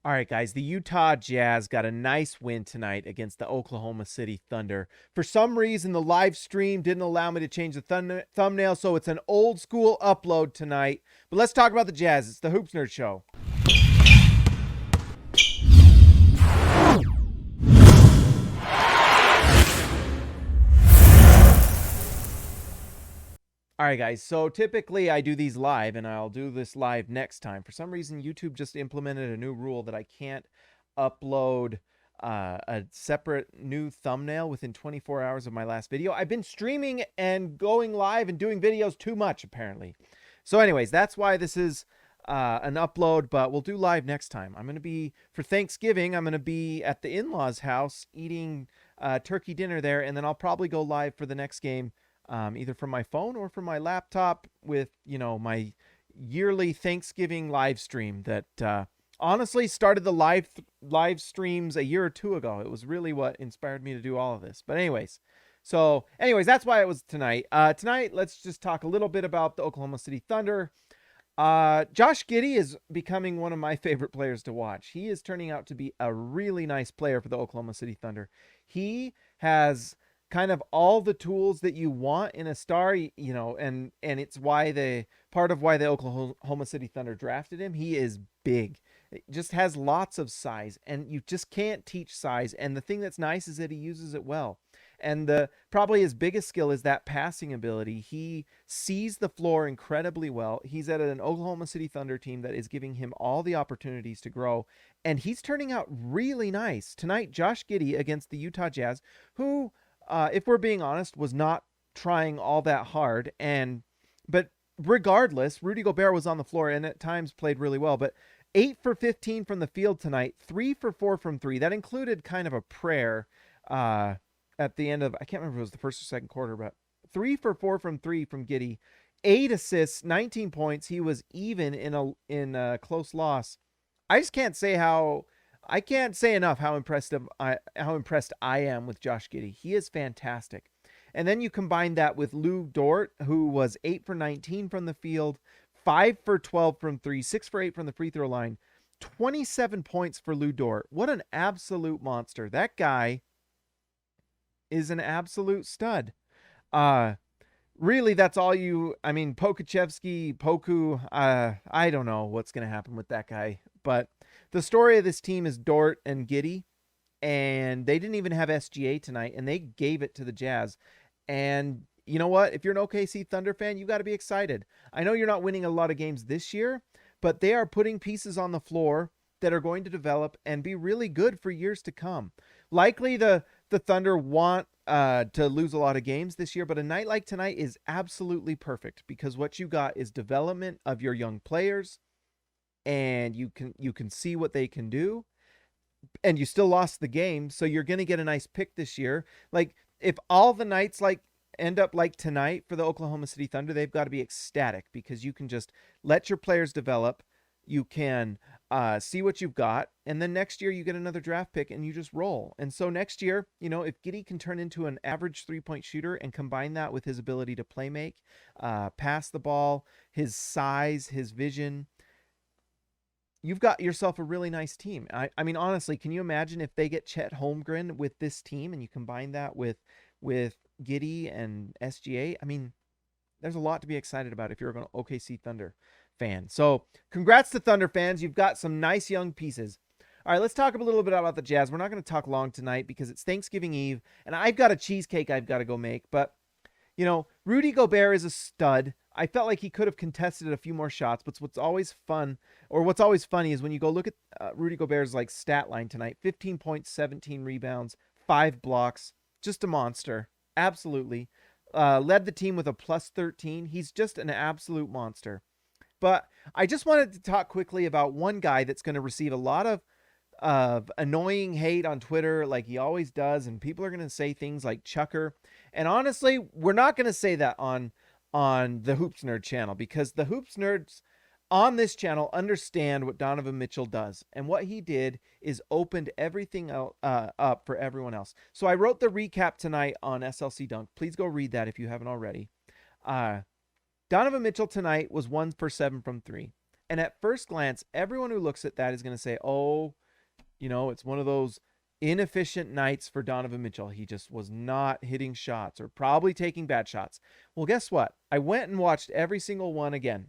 All right, guys, the Utah Jazz got a nice win tonight against the Oklahoma City Thunder. For some reason, the live stream didn't allow me to change the thumbnail, so it's an old school upload tonight. But let's talk about the Jazz. It's the Hoops Nerd Show. All right, guys, so typically I do these live, and I'll do this live next time. For some reason, YouTube just implemented a new rule that I can't upload a separate new thumbnail within 24 hours of my last video. I've been streaming and going live and doing videos too much, apparently. So anyways, that's why this is an upload, but we'll do live next time. I'm going to be, for Thanksgiving, I'm going to be at the in-laws' house eating turkey dinner there, and then I'll probably go live for the next game. Either from my phone or from my laptop with, my yearly Thanksgiving live stream that honestly started the live streams a year or two ago. It was really what inspired me to do all of this. But anyways, that's why it was tonight. Tonight, let's just talk a little bit about the Oklahoma City Thunder. Josh Giddey is becoming one of my favorite players to watch. He is turning out to be a really nice player for the Oklahoma City Thunder. He has kind of all the tools that you want in a star, and it's part of why the Oklahoma City Thunder drafted him. He is big. It just has lots of size, and you just can't teach size. And the thing that's nice is that he uses it well. And probably his biggest skill is that passing ability. He sees the floor incredibly well. He's at an Oklahoma City Thunder team that is giving him all the opportunities to grow, and he's turning out really nice. Tonight, Josh Giddey against the Utah Jazz, who, if we're being honest, was not trying all that hard. But regardless, Rudy Gobert was on the floor and at times played really well. But 8 for 15 from the field tonight, 3 for 4 from 3. That included kind of a prayer at the end of, I can't remember if it was the first or second quarter, but 3 for 4 from 3 from Giddey. 8 assists, 19 points. He was even in a close loss. I just can't say I can't say enough how impressed I am with Josh Giddey. He is fantastic. And then you combine that with Lou Dort, who was 8 for 19 from the field, 5 for 12 from 3, 6 for 8 from the free throw line, 27 points for Lou Dort. What an absolute monster. That guy is an absolute stud. Really, that's all Poku, I don't know what's going to happen with that guy. But the story of this team is Dort and Giddey, and they didn't even have SGA tonight, and they gave it to the Jazz. And you know what? If you're an OKC Thunder fan, you got to be excited. I know you're not winning a lot of games this year, but they are putting pieces on the floor that are going to develop and be really good for years to come. Likely the Thunder want to lose a lot of games this year, but a night like tonight is absolutely perfect because what you got is development of your young players, and you can see what they can do, and you still lost the game, so you're going to get a nice pick this year. Like, if all the nights end up like tonight for the Oklahoma City Thunder, they've got to be ecstatic because you can just let your players develop. You can see what you've got, and then next year you get another draft pick and you just roll. And so next year, if Giddey can turn into an average three-point shooter and combine that with his ability to play make, pass the ball, his size, his vision, you've got yourself a really nice team. I mean, honestly, can you imagine if they get Chet Holmgren with this team and you combine that with Giddey and SGA? I mean, there's a lot to be excited about if you're an OKC Thunder fan. So congrats to Thunder fans. You've got some nice young pieces. All right, let's talk a little bit about the Jazz. We're not going to talk long tonight because it's Thanksgiving Eve, and I've got a cheesecake I've got to go make. But, Rudy Gobert is a stud. I felt like he could have contested a few more shots, but what's always funny is when you go look at Rudy Gobert's stat line tonight: 15 points, 17 rebounds, 5 blocks, just a monster. Absolutely. Led the team with a plus 13. He's just an absolute monster. But I just wanted to talk quickly about one guy that's going to receive a lot of annoying hate on Twitter like he always does, and people are going to say things like Chucker. And honestly, we're not going to say that on the Hoops Nerd channel because the Hoops Nerds on this channel understand what Donovan Mitchell does. And what he did is opened everything up for everyone else. So I wrote the recap tonight on SLC Dunk. Please go read that if you haven't already. Donovan Mitchell tonight was 1 for 7 from 3. And at first glance, everyone who looks at that is going to say, oh, it's one of those inefficient nights for Donovan Mitchell. He just was not hitting shots or probably taking bad shots. Well, guess what? I went and watched every single one again.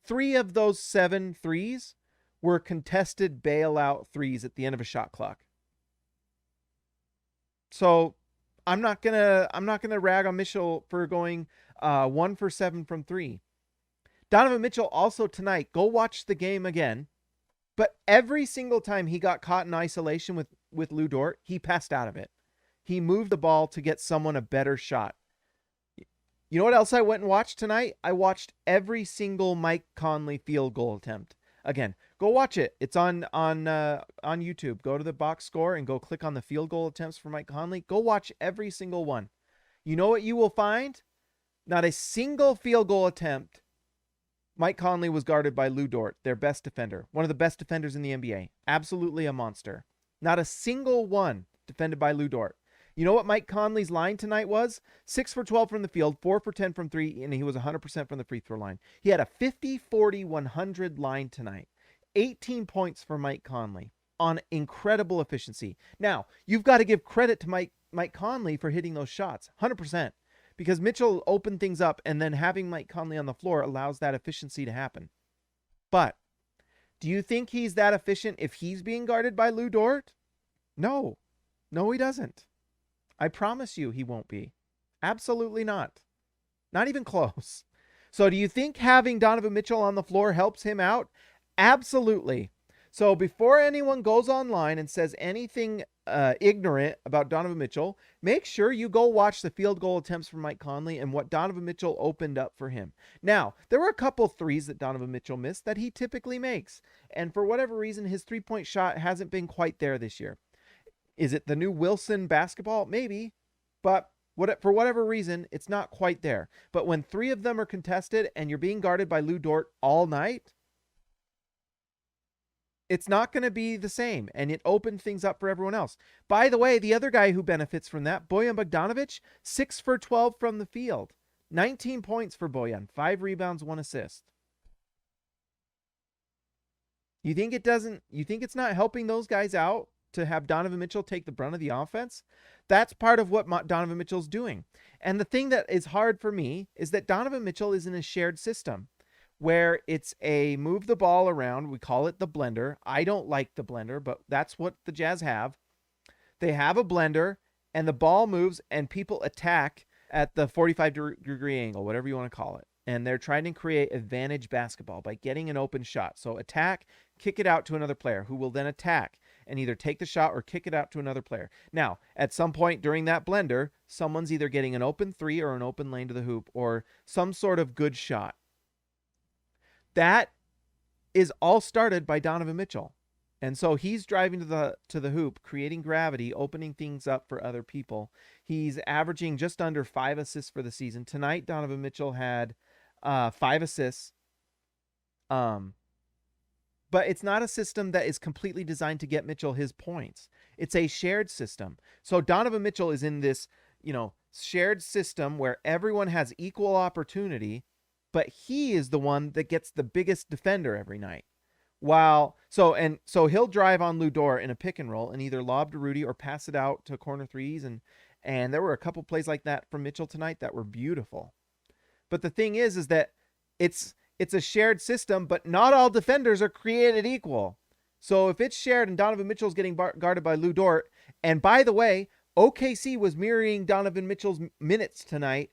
3 of those 7 threes were contested bailout threes at the end of a shot clock. So I'm not gonna rag on Mitchell for going 1 for 7 from 3. Donovan Mitchell also tonight, go watch the game again. But every single time he got caught in isolation with Lou Dort, he passed out of it. He moved the ball to get someone a better shot. You know what else I went and watched tonight? I watched every single Mike Conley field goal attempt. Again, go watch it. It's on YouTube. Go to the box score and go click on the field goal attempts for Mike Conley. Go watch every single one. You know what you will find? Not a single field goal attempt. Mike Conley was guarded by Lou Dort, their best defender. One of the best defenders in the NBA. Absolutely a monster. Not a single one defended by Lou Dort. You know what Mike Conley's line tonight was? 6 for 12 from the field, 4 for 10 from 3, and he was 100% from the free throw line. He had a 50, 40, 100 line tonight. 18 points for Mike Conley on incredible efficiency. Now, you've got to give credit to Mike Conley for hitting those shots, 100%. Because Mitchell opened things up, and then having Mike Conley on the floor allows that efficiency to happen. But do you think he's that efficient if he's being guarded by Lou Dort? No. No, he doesn't. I promise you he won't be. Absolutely not. Not even close. So do you think having Donovan Mitchell on the floor helps him out? Absolutely. So before anyone goes online and says anything ignorant about Donovan Mitchell, make sure you go watch the field goal attempts from Mike Conley and what Donovan Mitchell opened up for him. Now, there were a couple threes that Donovan Mitchell missed that he typically makes. And for whatever reason, his three-point shot hasn't been quite there this year. Is it the new Wilson basketball? Maybe. But for whatever reason, it's not quite there. But when 3 of them are contested and you're being guarded by Lou Dort all night, it's not going to be the same, and it opened things up for everyone else. By the way, the other guy who benefits from that, Bojan Bogdanovic, 6 for 12 from the field. 19 points for Bojan, 5 rebounds, 1 assist. You think it's not helping those guys out to have Donovan Mitchell take the brunt of the offense? That's part of what Donovan Mitchell's doing. And the thing that is hard for me is that Donovan Mitchell is in a shared system, where it's a move the ball around. We call it the blender. I don't like the blender, but that's what the Jazz have. They have a blender, and the ball moves, and people attack at the 45-degree angle, whatever you want to call it. And they're trying to create advantage basketball by getting an open shot. So attack, kick it out to another player who will then attack and either take the shot or kick it out to another player. Now, at some point during that blender, someone's either getting an open 3 or an open lane to the hoop or some sort of good shot. That is all started by Donovan Mitchell. And so he's driving to the hoop, creating gravity, opening things up for other people. He's averaging just under 5 assists for the season. Tonight, Donovan Mitchell had 5 assists. But it's not a system that is completely designed to get Mitchell his points. It's a shared system. So Donovan Mitchell is in this, shared system where everyone has equal opportunity, but he is the one that gets the biggest defender every night. So he'll drive on Lou Dort in a pick and roll and either lob to Rudy or pass it out to corner threes. And there were a couple plays like that from Mitchell tonight that were beautiful. But the thing is that it's a shared system, but not all defenders are created equal. So if it's shared and Donovan Mitchell's getting guarded by Lou Dort, and by the way, OKC was mirroring Donovan Mitchell's minutes tonight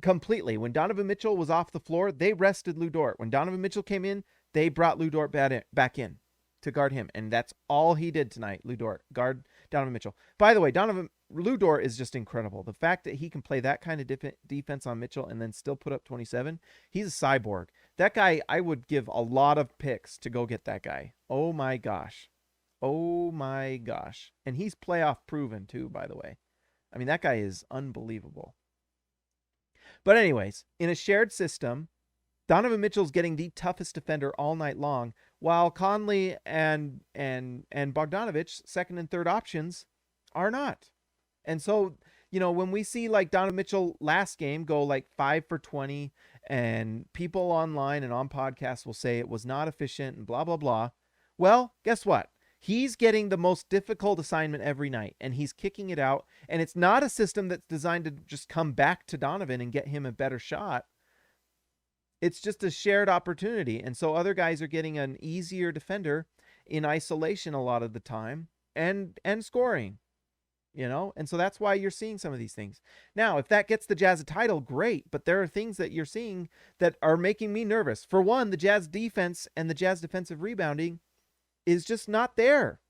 completely. When Donovan Mitchell was off the floor, they rested Lou Dort. When Donovan Mitchell came in, they brought Lou Dort back in to guard him. And that's all he did tonight, Lou Dort, guard Donovan Mitchell. By the way, Lou Dort is just incredible. The fact that he can play that kind of defense on Mitchell and then still put up 27, he's a cyborg. That guy, I would give a lot of picks to go get that guy. Oh my gosh. Oh my gosh. And he's playoff proven too, by the way. I mean, that guy is unbelievable. But anyways, in a shared system, Donovan Mitchell's getting the toughest defender all night long, while Conley and Bogdanovic, second and third options, are not. And so, when we see like Donovan Mitchell last game go like 5 for 20 and people online and on podcasts will say it was not efficient and blah, blah, blah. Well, guess what? He's getting the most difficult assignment every night, and he's kicking it out. And it's not a system that's designed to just come back to Donovan and get him a better shot. It's just a shared opportunity. And so other guys are getting an easier defender in isolation a lot of the time and scoring. And so that's why you're seeing some of these things. Now, if that gets the Jazz a title, great, but there are things that you're seeing that are making me nervous. For one, the Jazz defense and the Jazz defensive rebounding is just not there.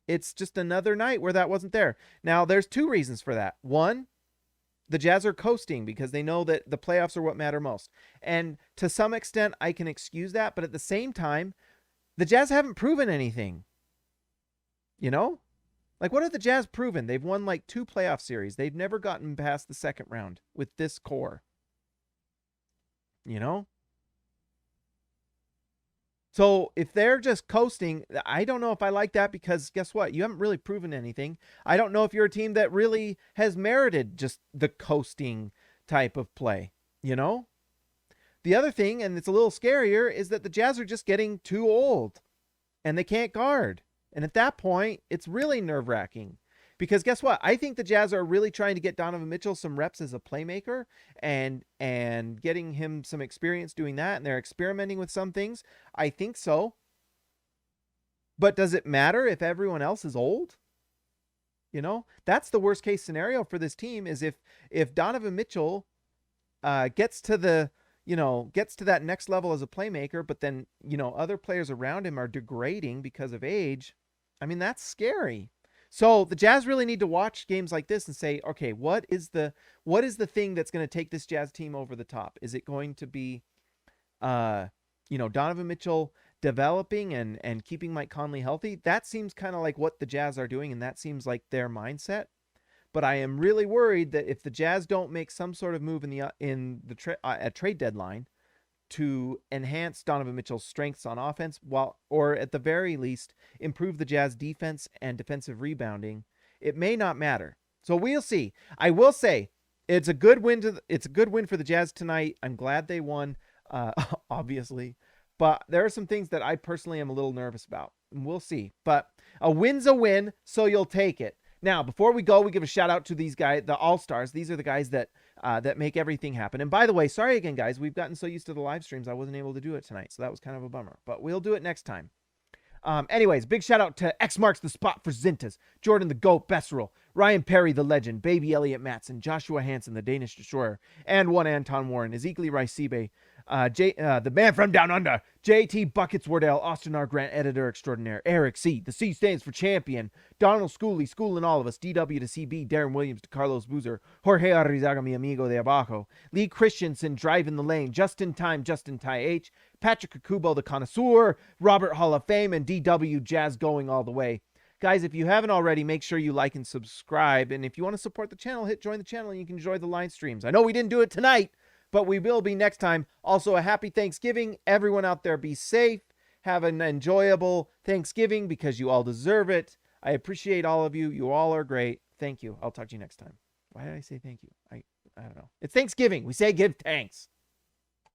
It's just another night where that wasn't there. Now, there's two reasons for that. One, the Jazz are coasting because they know that the playoffs are what matter most. And to some extent, I can excuse that, but at the same time, the Jazz haven't proven anything. Like, what have the Jazz proven? They've won like 2 playoff series. They've never gotten past the second round with this core. So if they're just coasting, I don't know if I like that, because guess what? You haven't really proven anything. I don't know if you're a team that really has merited just the coasting type of play. The other thing, and it's a little scarier, is that the Jazz are just getting too old and they can't guard. And at that point, it's really nerve-wracking, because guess what? I think the Jazz are really trying to get Donovan Mitchell some reps as a playmaker and getting him some experience doing that. And they're experimenting with some things. I think so. But does it matter if everyone else is old? That's the worst case scenario for this team, is if Donovan Mitchell gets to that next level as a playmaker, but then, other players around him are degrading because of age. I mean, that's scary. So the Jazz really need to watch games like this and say, okay, what is the thing that's going to take this Jazz team over the top? Is it going to be, Donovan Mitchell developing and keeping Mike Conley healthy? That seems kind of like what the Jazz are doing, and that seems like their mindset. But I am really worried that if the Jazz don't make some sort of move at trade deadline to enhance Donovan Mitchell's strengths on offense, or at the very least improve the Jazz defense and defensive rebounding, it may not matter. So we'll see. I will say it's a good win for the Jazz tonight. I'm glad they won, obviously, but there are some things that I personally am a little nervous about. And we'll see. But a win's a win, so you'll take it. Now, before we go, we give a shout out to these guys, the All-Stars. These are the guys that make everything happen. And by the way, sorry again, guys. We've gotten so used to the live streams, I wasn't able to do it tonight. So that was kind of a bummer. But we'll do it next time. Anyways, big shout out to X Marks the Spot for Zintas, Jordan the Goat Besserell, Ryan Perry the Legend, Baby Elliott Matson, Joshua Hansen the Danish Destroyer, and one Anton Warren, Ezekiel Rice-Sibe, the man from down under, JT Buckets Wardell, Austin R. Grant, editor extraordinaire, Eric C. The C stands for champion, Donald Schooley, schooling all of us, DW to CB, Darren Williams to Carlos Boozer, Jorge Arrizaga, mi amigo de abajo, Lee Christensen, driving the lane, Justin Ty H, Patrick Kubo, the connoisseur, Robert Hall of Fame, and DW Jazz going all the way. Guys, if you haven't already, make sure you like and subscribe. And if you want to support the channel, hit join the channel and you can enjoy the live streams. I know we didn't do it tonight, but we will be next time. Also, a happy Thanksgiving. Everyone out there, be safe. Have an enjoyable Thanksgiving because you all deserve it. I appreciate all of you. You all are great. Thank you. I'll talk to you next time. Why did I say thank you? I don't know. It's Thanksgiving. We say give thanks.